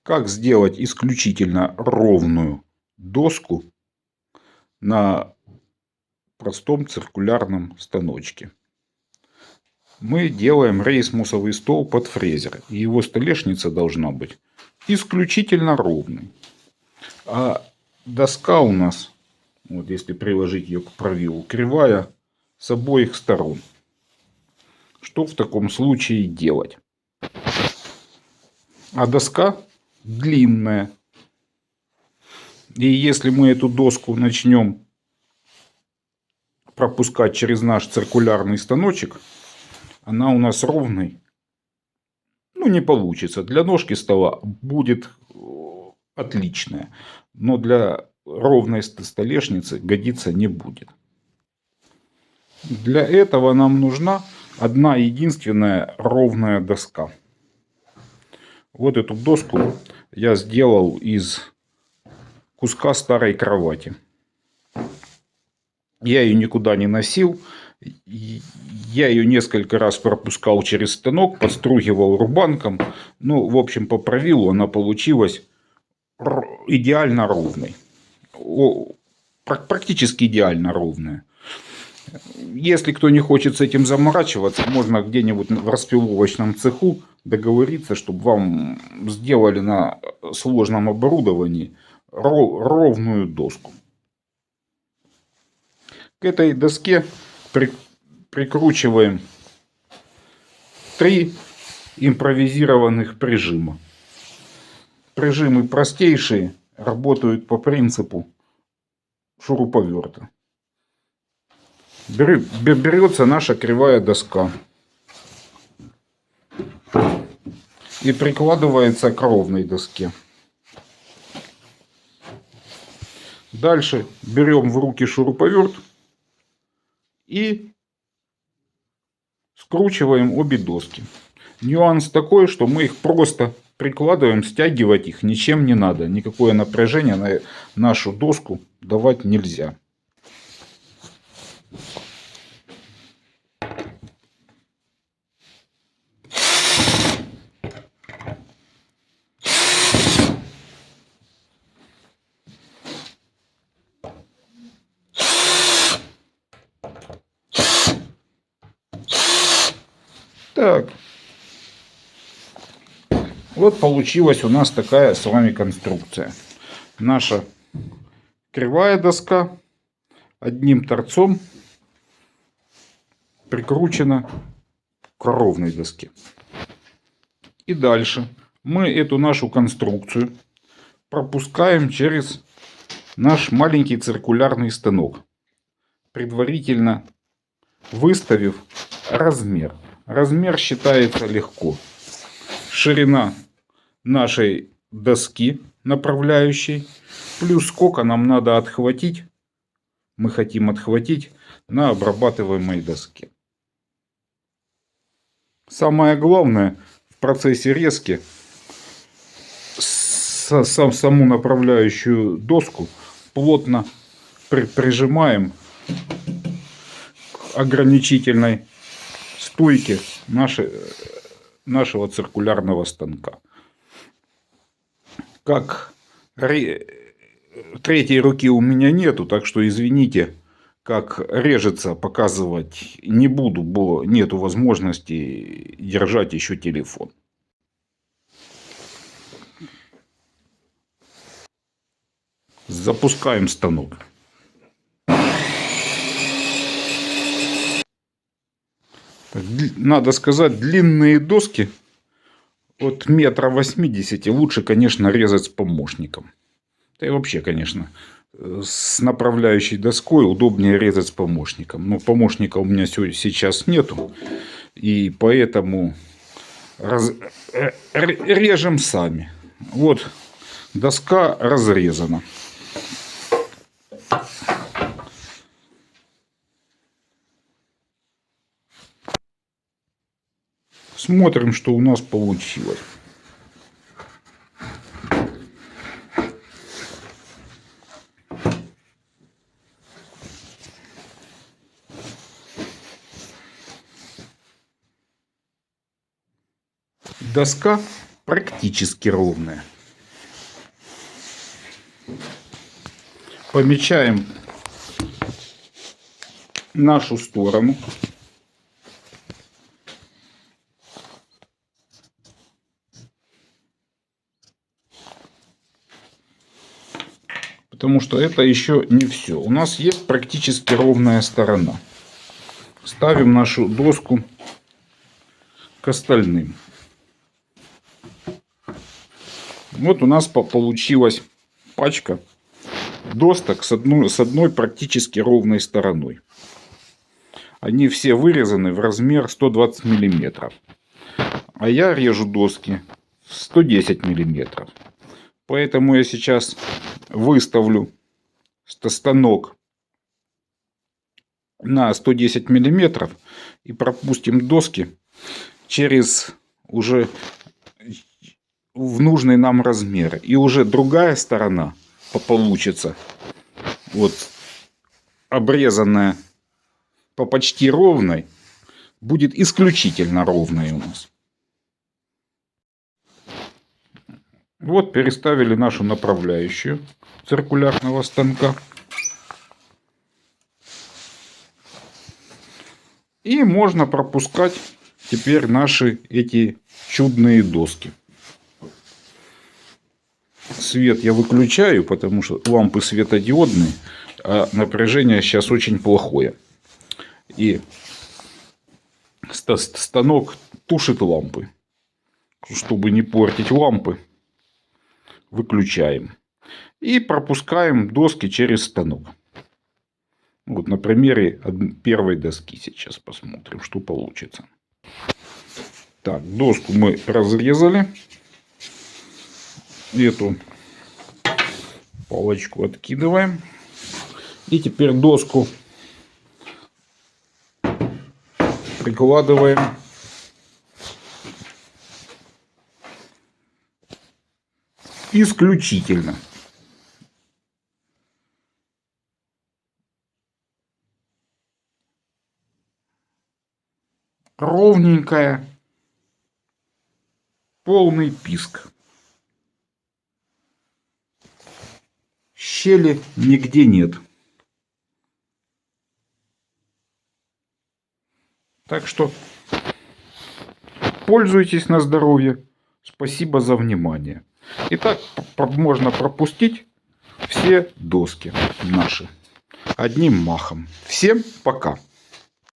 Как сделать исключительно ровную доску на простом циркулярном станочке? Мы делаем рейсмусовый стол под фрезер. И его столешница должна быть исключительно ровной. А доска у нас, вот если приложить ее к правилу, кривая с обоих сторон. Что в таком случае делать? А доска длинная. И если мы эту доску начнем пропускать через наш циркулярный станочек, она у нас ровной не получится. Для ножки стола будет отличная, но для ровной столешницы годиться не будет. Для этого нам нужна одна единственная ровная доска. Вот эту доску я сделал из куска старой кровати. Я ее никуда не носил. Я ее несколько раз пропускал через станок, подстругивал рубанком. Ну, в общем, по правилу она получилась идеально ровной. Практически идеально ровная. Если кто не хочет с этим заморачиваться, можно где-нибудь в распиловочном цеху договориться, чтобы вам сделали на сложном оборудовании ровную доску. К этой доске прикручиваем 3 импровизированных прижима. Прижимы простейшие, работают по принципу шуруповерта. Берется наша кривая доска и прикладывается к ровной доске. Дальше берем в руки шуруповерт и скручиваем обе доски. Нюанс такой, что мы их просто прикладываем, стягивать их ничем не надо. Никакое напряжение на нашу доску давать нельзя. Так. Вот получилась у нас такая с вами конструкция. Наша кривая доска одним торцом прикручена к ровной доске. И дальше мы эту нашу конструкцию пропускаем через наш маленький циркулярный станок, предварительно выставив размер. Размер считается легко. Ширина нашей доски направляющей плюс сколько нам надо отхватить, мы хотим отхватить на обрабатываемой доске. Самое главное в процессе резки саму направляющую доску плотно прижимаем к ограничительной стойке нашего циркулярного станка. Как третьей руки у меня нету, так что извините, как режется, показывать не буду, бо нету возможности держать еще телефон. Запускаем станок. Надо сказать, длинные доски от 1,80 м лучше, конечно, резать с помощником. Да и вообще, конечно, с направляющей доской удобнее резать с помощником. Но помощника у меня сейчас нету. И поэтому режем сами. Вот доска разрезана. Смотрим, что у нас получилось. Доска практически ровная. Помечаем нашу сторону. Потому что это еще не все. У нас есть практически ровная сторона. Ставим нашу доску к остальным. Вот у нас получилась пачка досок с одной практически ровной стороной. Они все вырезаны в размер 120 мм. А я режу доски в 110 мм. Поэтому я сейчас выставлю станок на 110 мм и пропустим доски через уже в нужный нам размер. И уже другая сторона получится вот обрезанная по почти ровной, будет исключительно ровной у нас. Вот переставили нашу направляющую циркулярного станка. И можно пропускать теперь наши эти чудные доски. Свет я выключаю, потому что лампы светодиодные, а напряжение сейчас очень плохое. И станок тушит лампы. Чтобы не портить лампы, выключаем. И пропускаем доски через станок. Вот на примере первой доски сейчас посмотрим, что получится. Так, доску мы разрезали. Эту палочку откидываем. И теперь доску прикладываем исключительно ровненькая, полный писк. Щели нигде нет. Так что пользуйтесь на здоровье. Спасибо за внимание. Итак, можно пропустить все доски наши одним махом. Всем пока.